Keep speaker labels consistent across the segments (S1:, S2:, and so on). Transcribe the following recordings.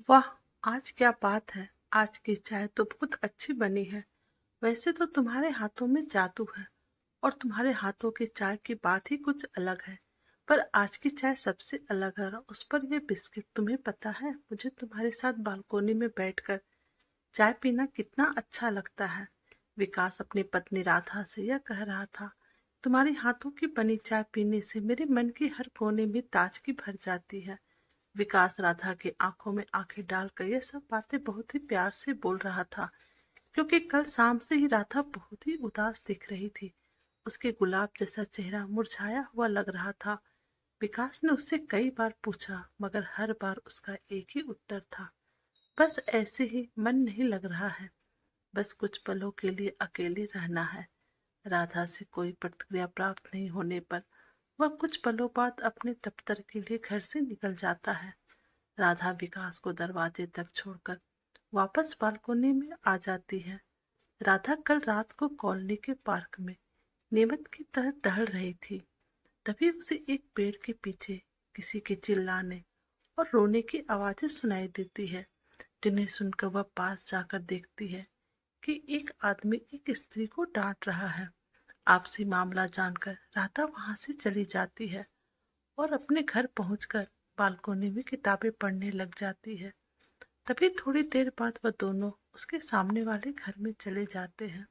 S1: वाह! आज क्या बात है। आज की चाय तो बहुत अच्छी बनी है। वैसे तो तुम्हारे हाथों में जादू है और तुम्हारे हाथों की चाय की बात ही कुछ अलग है। पर आज की चाय सबसे अलग है और उस पर ये बिस्किट। तुम्हें पता है, मुझे तुम्हारे साथ बालकोनी में बैठकर चाय पीना कितना अच्छा लगता है। विकास अपनी पत्नी राधा से यह कह रहा था। तुम्हारे हाथों की बनी चाय पीने से मेरे मन के हर कोने में ताजगी भर जाती है। विकास राधा की आंखों में आंखें डालकर ये सब बातें बहुत ही प्यार से बोल रहा था, क्योंकि कल शाम से ही राधा बहुत ही उदास दिख रही थी। उसके गुलाब जैसा चेहरा मुरझाया हुआ लग रहा था। विकास ने उससे कई बार पूछा, मगर हर बार उसका एक ही उत्तर था, बस ऐसे ही मन नहीं लग रहा है। बस कुछ पलों के लिए अकेले रहना है। राधा से कोई प्रतिक्रिया प्राप्त नहीं होने पर वह कुछ पलों बाद अपने दफ्तर के लिए घर से निकल जाता है। राधा विकास को दरवाजे तक छोड़कर वापस बालकोनी में आ जाती है। राधा कल रात को कॉलोनी के पार्क में नियमित की तरह टहल रही थी। तभी उसे एक पेड़ के पीछे किसी के चिल्लाने और रोने की आवाजें सुनाई देती है, जिन्हें सुनकर वह पास जाकर देखती है कि एक आदमी एक स्त्री को डांट रहा है। आपसी मामला जानकर राधा वहां से चली जाती है और अपने घर पहुंचकर बालकोनी में किताबें पढ़ने लग जाती है। तभी थोड़ी देर बाद वह दोनों उसके सामने वाले घर में चले जाते हैं।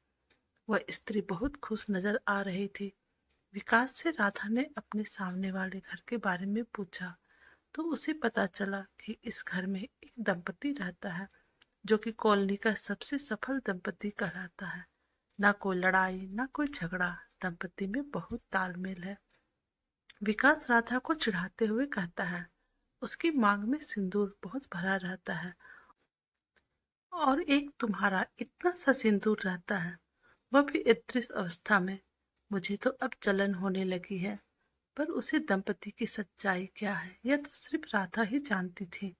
S1: वह स्त्री बहुत खुश नजर आ रही थी। विकास से राधा ने अपने सामने वाले घर के बारे में पूछा तो उसे पता चला कि इस घर में एक दंपति रहता है, जो कि कॉलोनी का सबसे सफल दंपति कहलाता है। ना कोई लड़ाई, ना कोई झगड़ा। दंपति में बहुत तालमेल है। विकास राधा को चिढ़ाते हुए कहता है, उसकी मांग में सिंदूर बहुत भरा रहता है और एक तुम्हारा इतना सा सिंदूर रहता है, वह भी इस अवस्था में। मुझे तो अब जलन होने लगी है। पर उसे दंपति की सच्चाई क्या है, यह तो सिर्फ राधा ही जानती थी।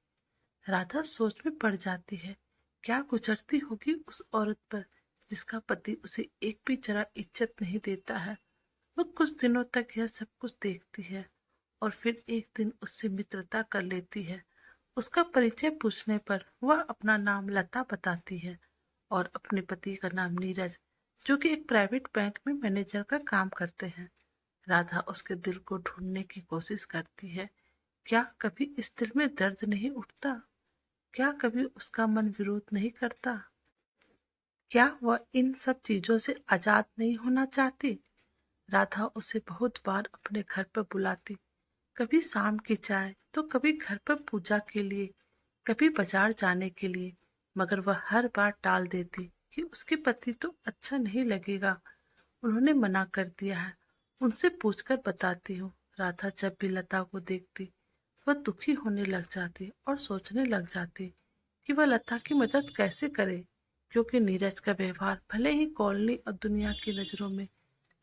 S1: राधा सोच में पड़ जाती है। क्या गुजरती होगी उस औरत पर, जिसका पति उसे एक भी जरा इज्जत नहीं देता है। वो कुछ दिनों तक यह सब कुछ देखती है और फिर एक दिन उससे मित्रता कर लेती है। उसका परिचय पूछने पर वह अपना नाम लता बताती है और अपने पति का नाम नीरज, जो कि एक प्राइवेट बैंक में मैनेजर का काम करते हैं। राधा उसके दिल को ढूंढने की कोशिश करती है। क्या कभी इस दिल में दर्द नहीं उठता? क्या कभी उसका मन विरोध नहीं करता? क्या वह इन सब चीजों से आजाद नहीं होना चाहती? राधा उसे बहुत बार अपने घर पर बुलाती, कभी शाम की चाय तो कभी घर पर पूजा के लिए, कभी बाजार जाने के लिए, मगर वह हर बार टाल देती कि उसके पति तो अच्छा नहीं लगेगा। उन्होंने मना कर दिया है। उनसे पूछकर बताती हूँ। राधा जब भी लता को देखती वह दुखी होने लग जाती और सोचने लग जाती कि वह लता की मदद कैसे करे, क्योंकि नीरज का व्यवहार भले ही कॉलोनी और दुनिया की नजरों में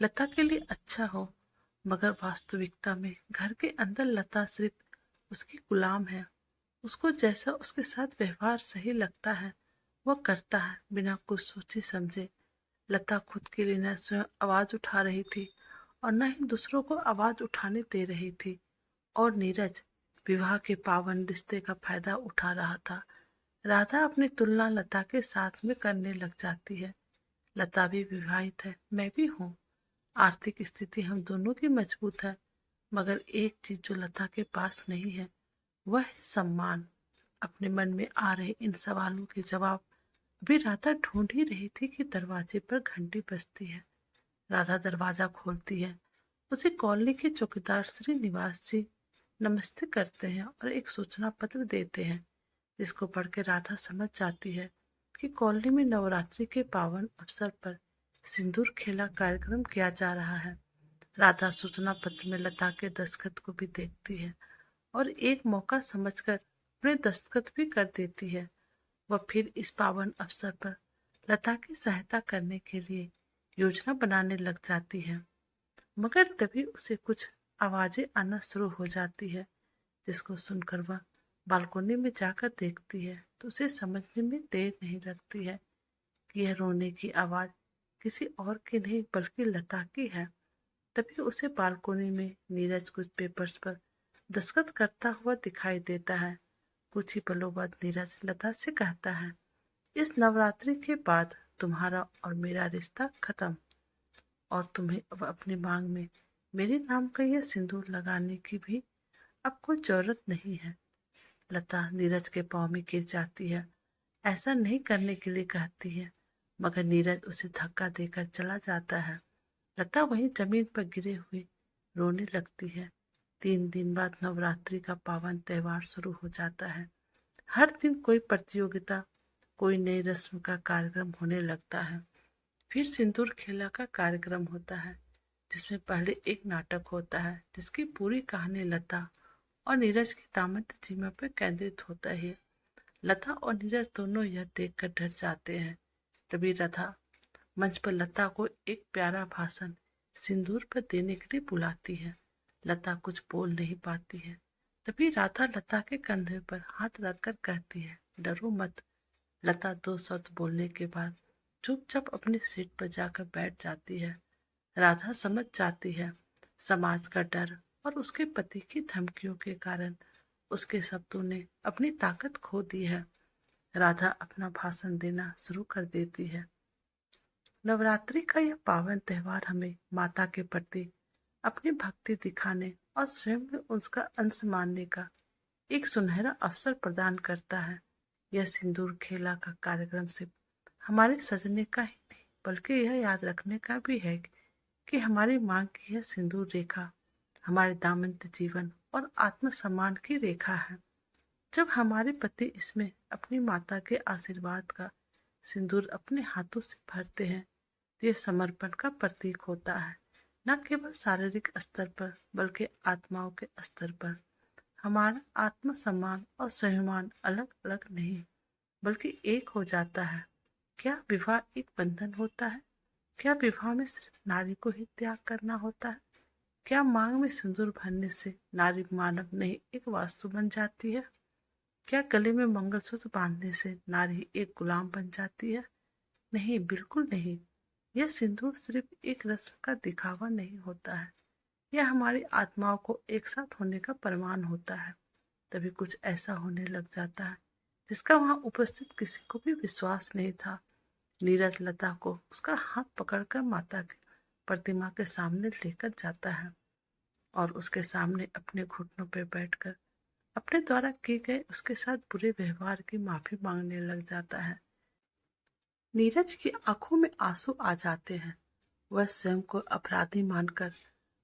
S1: लता के लिए अच्छा हो, मगर वास्तविकता में घर के अंदर लता सिर्फ उसकी गुलाम है। उसको जैसा उसके साथ व्यवहार सही लगता है वह करता है, बिना कुछ सोचे समझे। लता खुद के लिए न स्वयं आवाज उठा रही थी और न ही दूसरों को आवाज उठाने दे रही थी। और नीरज विवाह के पावन रिश्ते का फायदा उठा रहा था। राधा अपनी तुलना लता के साथ में करने लग जाती है। लता भी विवाहित है, मैं भी हूँ। आर्थिक स्थिति हम दोनों की मजबूत है, मगर एक चीज जो लता के पास नहीं है, वह है सम्मान। अपने मन में आ रहे इन सवालों के जवाब अभी राधा ढूंढ ही रही थी कि दरवाजे पर घंटी बजती है। राधा दरवाजा खोलती है। उसे कॉलोनी के चौकीदार श्री निवास जी नमस्ते करते हैं और एक सूचना पत्र देते हैं, जिसको पढ़ के राधा समझ जाती है कि कॉलोनी में नवरात्रि के पावन अवसर पर सिंदूर खेला कार्यक्रम किया जा रहा है। राधा सूचना पत्र में लता के दस्तखत को भी देखती है और एक मौका समझकर अपने दस्तखत भी कर देती है। वह फिर इस पावन अवसर पर लता की सहायता करने के लिए योजना बनाने लग जाती है। मगर तभी उसे कुछ आवाजें आना शुरू हो जाती है, जिसको सुनकर वह बालकोनी में जाकर देखती है तो उसे समझने में देर नहीं लगती है कि यह रोने की आवाज किसी और की नहीं बल्कि लता की है। तभी उसे बालकोनी में नीरज कुछ पेपर्स पर दस्तखत करता हुआ दिखाई देता है। कुछ ही पलों बाद नीरज लता से कहता है, इस नवरात्रि के बाद तुम्हारा और मेरा रिश्ता खत्म, और तुम्हें अब अपनी मांग में मेरे नाम का यह सिंदूर लगाने की भी अब कोई जरूरत नहीं है। लता नीरज के पाँव में गिर जाती है, ऐसा नहीं करने के लिए कहती है, मगर नीरज उसे धक्का देकर चला जाता है। लता वहीं जमीन पर गिरे हुए रोने लगती है। 3 दिन बाद नवरात्रि का पावन त्योहार शुरू हो जाता है। हर दिन कोई प्रतियोगिता, कोई नई रस्म का कार्यक्रम होने लगता है। फिर सिंदूर खेला का कार्यक्रम होता है, जिसमें पहले एक नाटक होता है जिसकी पूरी कहानी लता और नीरज के दाम्पत्य जीवन पर केंद्रित होता है। लता और नीरज दोनों यह देखकर डर जाते हैं। तभी राधा मंच पर लता को एक प्यारा भाषण सिंदूर पर देने के लिए बुलाती है। लता कुछ बोल नहीं पाती है। तभी राधा लता के कंधे पर हाथ रखकर कहती है, डरो मत। लता 2 शब्द बोलने के बाद चुपचाप अपनी सीट पर जाकर बैठ जाती है। राधा समझ जाती है, समाज का डर और उसके पति की धमकियों के कारण उसके शब्दों ने अपनी ताकत खो दी है। राधा अपना भाषण देना शुरू कर देती है। नवरात्रि का यह पावन त्योहार हमें माता के प्रति अपनी भक्ति दिखाने और स्वयं में उसका अंश मानने का एक सुनहरा अवसर प्रदान करता है। यह सिंदूर खेला का कार्यक्रम सिर्फ हमारे सजने का ही नहीं, बल्कि यह याद रखने का भी है कि हमारी मांग की यह सिंदूर रेखा हमारे दाम्पत्य जीवन और आत्मसम्मान की रेखा है। जब हमारे पति इसमें अपनी माता के आशीर्वाद का सिंदूर अपने हाथों से भरते हैं, तो यह समर्पण का प्रतीक होता है, न केवल शारीरिक स्तर पर बल्कि आत्माओं के स्तर पर। हमारा आत्मसम्मान और स्वाभिमान अलग अलग नहीं, बल्कि एक हो जाता है। क्या विवाह एक बंधन होता है? क्या विवाह में सिर्फ नारी को ही त्याग करना होता है? क्या मांग में सिंदूर भरने से नारी मानव नहीं एक वास्तु बन जाती है? क्या गले में मंगलसूत्र बांधने से नारी एक गुलाम बन जाती है? नहीं, बिल्कुल नहीं। यह सिंदूर सिर्फ एक रस्म का दिखावा नहीं होता है, यह हमारी आत्माओं को एक साथ होने का प्रमाण होता है। तभी कुछ ऐसा होने लग जाता है जिसका वहां उपस्थित किसी को भी विश्वास नहीं था। नीरज लता को उसका हाथ पकड़कर माता की प्रतिमा के सामने लेकर जाता है और उसके सामने अपने घुटनों पर बैठकर अपने द्वारा किए गए उसके साथ बुरे व्यवहार की माफी मांगने लग जाता है। नीरज की आंखों में आंसू आ जाते हैं। वह स्वयं को अपराधी मानकर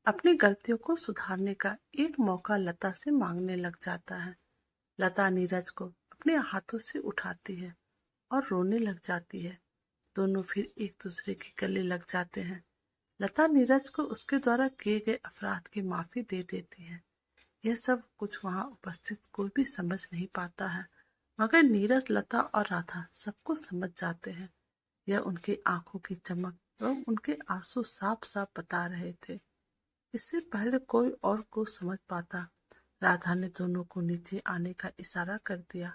S1: अपनी गलतियों को सुधारने का एक मौका लता से मांगने लग जाता है। लता नीरज को अपने हाथों से उठाती है और रोने लग जाती है। दोनों फिर एक दूसरे के गले लग जाते हैं। लता नीरज को उसके द्वारा किए गए अपराध की माफी दे देती है। यह सब कुछ वहां उपस्थित कोई भी समझ नहीं पाता है, मगर नीरज, लता और राधा सबको समझ जाते हैं। यह उनकी आंखों की चमक एवं उनके आंसू साफ साफ बता रहे थे। इससे पहले कोई और को समझ पाता, राधा ने दोनों को नीचे आने का इशारा कर दिया।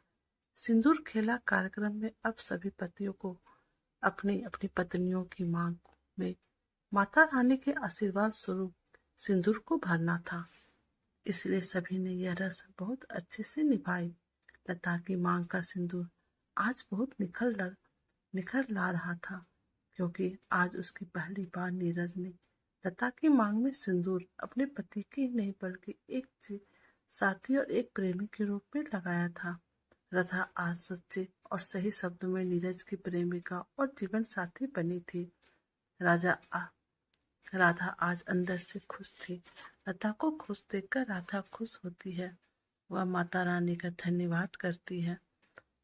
S1: सिंदूर खेला कार्यक्रम में अब सभी पतियों को अपनी अपनी पत्नियों की मांग में माता रानी के आशीर्वाद स्वरूप सिंदूर को भरना था। इसलिए सभी ने यह रस्म बहुत अच्छे से निभाई। लता की मांग का सिंदूर आज बहुत निखर ला रहा था, क्योंकि आज उसकी पहली बार नीरज ने लता की मांग में सिंदूर अपने पति की नहीं बल्कि एक साथी और एक प्रेमी के रूप में लगाया था। राधा आज सच्चे और सही शब्दों में नीरज की प्रेमिका और जीवन साथी बनी थी। राधा आज अंदर से खुश थी। लता को खुश देखकर राधा खुश होती है। वह माता रानी का धन्यवाद करती है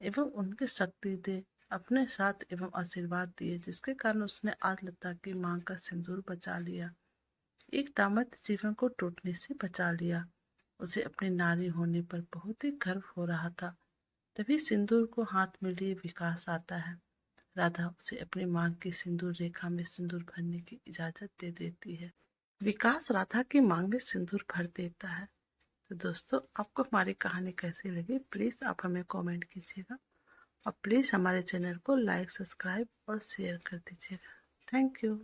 S1: एवं उनकी शक्ति दे अपने साथ एवं आशीर्वाद दिए, जिसके कारण उसने आज लता की मांग का सिंदूर बचा लिया, एक दाम्पत्य जीवन को टूटने से बचा लिया। उसे अपनी नारी होने पर बहुत ही गर्व हो रहा था। तभी सिंदूर को हाथ में लिए विकास आता है। राधा उसे अपनी मांग की सिंदूर रेखा में सिंदूर भरने की इजाजत दे देती है। विकास राधा की मांग में सिंदूर भर देता है। तो दोस्तों, आपको हमारी कहानी कैसी लगी, प्लीज़ आप हमें कमेंट कीजिएगा और प्लीज़ हमारे चैनल को लाइक, सब्सक्राइब और शेयर कर दीजिएगा। Thank you.